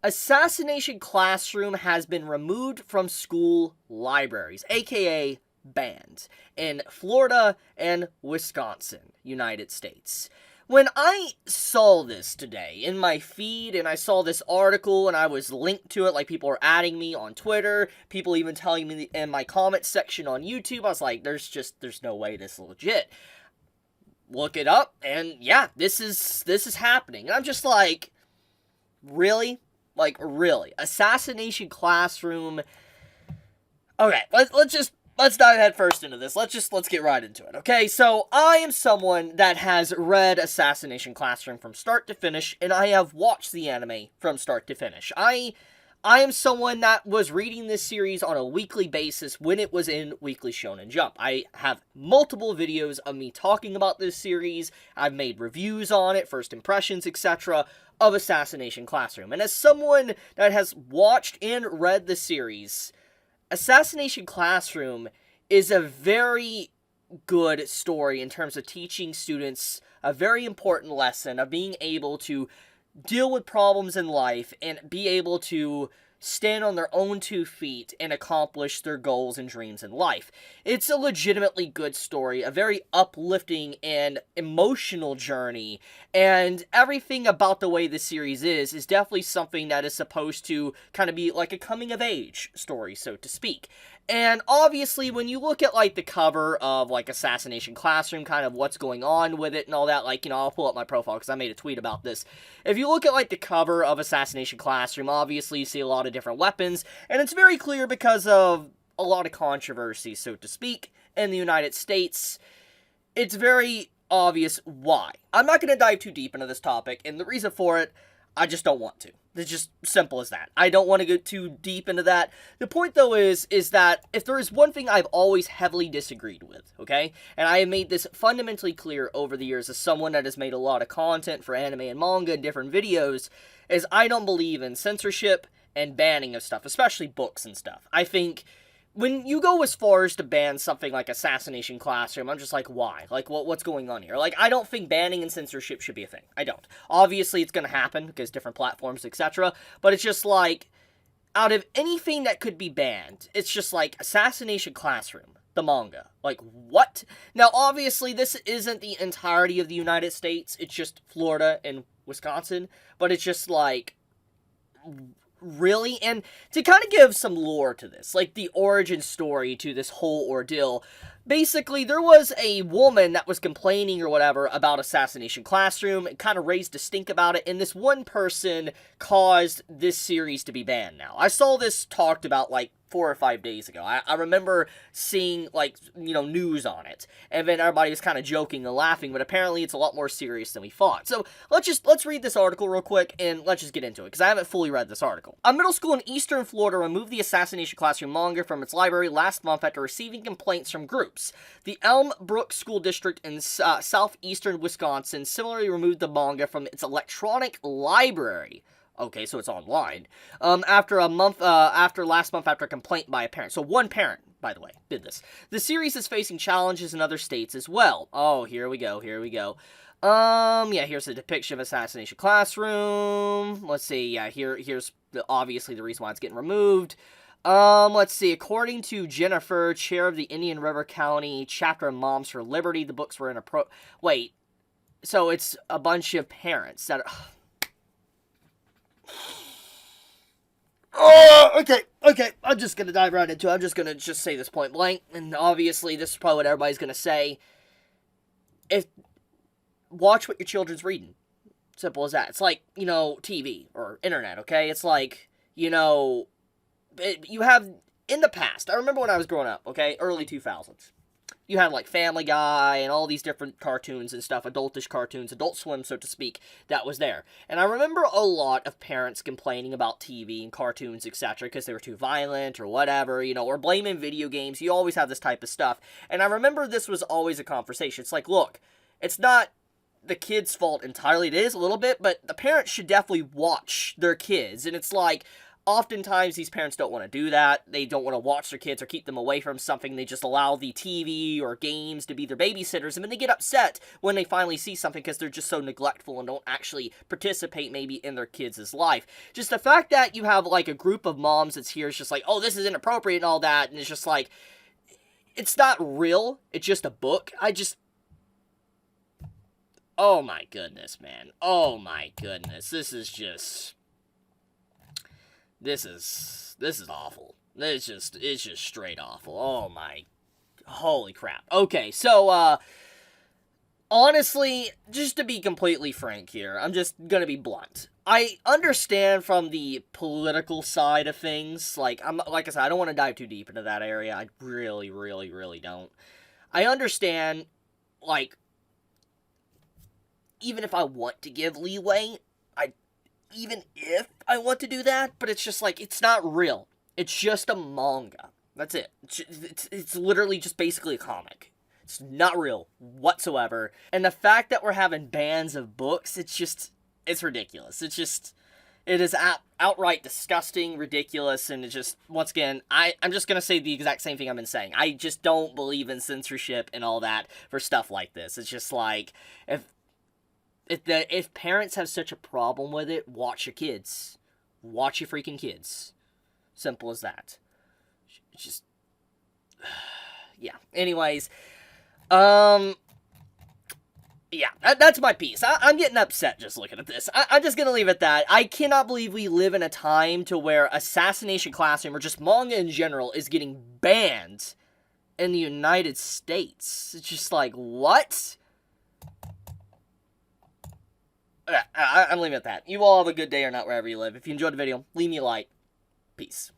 Assassination Classroom has been removed from school libraries, aka banned, in Florida and Wisconsin, United States. When I saw this today in my feed and I saw this article and I was linked to it, like people were adding me on Twitter, people even telling me in my comments section on YouTube, I was like, there's no way this is legit. Look it up, and yeah, this is happening. And I'm just like, really? Like, really? Assassination Classroom. Okay, let's dive head first into this. Let's get right into it, okay? So, I am someone that has read Assassination Classroom from start to finish, and I have watched the anime from start to finish. I am someone that was reading this series on a weekly basis when it was in Weekly Shonen Jump. I have multiple videos of me talking about this series. I've made reviews on it, first impressions, etc., of Assassination Classroom. And as someone that has watched and read the series, Assassination Classroom is a very good story in terms of teaching students a very important lesson of being able to deal with problems in life and be able to stand on their own 2 feet and accomplish their goals and dreams in life. It's a legitimately good story, a very uplifting and emotional journey, and everything about the way the series is definitely something that is supposed to kind of be like a coming-of-age story, so to speak. And obviously, when you look at, like, the cover of, like, Assassination Classroom, kind of what's going on with it and all that, like, you know, I'll pull up my profile because I made a tweet about this. If you look at, like, the cover of Assassination Classroom, obviously you see a lot of different weapons, and it's very clear because of a lot of controversy, so to speak, in the United States. It's very obvious why. I'm not going to dive too deep into this topic, and the reason for it, I just don't want to. It's just simple as that. I don't want to go too deep into that. The point, though, is that if there is one thing I've always heavily disagreed with, okay? And I have made this fundamentally clear over the years as someone that has made a lot of content for anime and manga and different videos, is I don't believe in censorship and banning of stuff, especially books and stuff. I think when you go as far as to ban something like Assassination Classroom, I'm just like, why? Like, what's going on here? Like, I don't think banning and censorship should be a thing. I don't. Obviously, it's going to happen because different platforms, etc. But it's just like, out of anything that could be banned, it's just like Assassination Classroom, the manga. Like, what? Now, obviously, this isn't the entirety of the United States. It's just Florida and Wisconsin. But it's just like, really? And to kind of give some lore to this, like the origin story to this whole ordeal, basically there was a woman that was complaining or whatever about Assassination Classroom and kind of raised a stink about it, and this one person caused this series to be banned now. I saw this talked about like 4 or 5 days ago. I remember seeing, like, you know, news on it, and then everybody was kind of joking and laughing, but apparently it's a lot more serious than we thought. So let's read this article real quick, and let's just get into it, because I haven't fully read this article. A middle school in eastern Florida removed the Assassination Classroom manga from its library last month after receiving complaints from groups. The Elm Brook School District in southeastern Wisconsin similarly removed the manga from its electronic library. Okay, so it's online. After last month, after a complaint by a parent. So one parent, by the way, did this. The series is facing challenges in other states as well. Oh, here we go. Yeah, here's a depiction of Assassination Classroom. Let's see, yeah, here's obviously the reason why it's getting removed. Let's see, according to Jennifer, chair of the Indian River County chapter of Moms for Liberty, the books were wait, so it's a bunch of parents that are... Oh, okay, I'm just gonna dive right into it. I'm just gonna say this point blank, and obviously this is probably what everybody's gonna say. Watch what your children's reading. Simple as that. It's like, you know, TV or internet, okay? It's like, you know, you have, in the past, I remember when I was growing up, okay, early 2000s. You had, like, Family Guy and all these different cartoons and stuff, adultish cartoons, Adult Swim, so to speak, that was there. And I remember a lot of parents complaining about TV and cartoons, etc., because they were too violent or whatever, you know, or blaming video games. You always have this type of stuff. And I remember this was always a conversation. It's like, look, it's not the kid's fault entirely. It is a little bit, but the parents should definitely watch their kids. And it's like, oftentimes these parents don't want to do that. They don't want to watch their kids or keep them away from something. They just allow the TV or games to be their babysitters, and then they get upset when they finally see something because they're just so neglectful and don't actually participate maybe in their kids' life. Just the fact that you have like a group of moms that's here is just like, oh, this is inappropriate and all that, and it's just like, it's not real. It's just a book. Oh my goodness, man. Oh my goodness. This is awful. It's just straight awful. Oh my, holy crap. Okay, so, honestly, just to be completely frank here, I'm just gonna be blunt. I understand from the political side of things, like I said, I don't want to dive too deep into that area. I really, really, really don't. I understand, like, even if I want to give leeway, even if I want to do that, but it's just like, it's not real. It's just a manga. That's it. It's literally just basically a comic. It's not real whatsoever. And the fact that we're having bans of books, it's ridiculous. It is outright disgusting, ridiculous, and it's just, once again, I'm just gonna say the exact same thing I've been saying. I just don't believe in censorship and all that for stuff like this. It's just like, if parents have such a problem with it, watch your kids. Watch your freaking kids. Simple as that. Just, yeah. Anyways, yeah, that's my piece. I'm getting upset just looking at this. I'm just gonna leave it at that. I cannot believe we live in a time to where Assassination Classroom, or just manga in general, is getting banned in the United States. It's just like, what? I'm leaving it at that. You all have a good day or not wherever you live. If you enjoyed the video, leave me a like. Peace.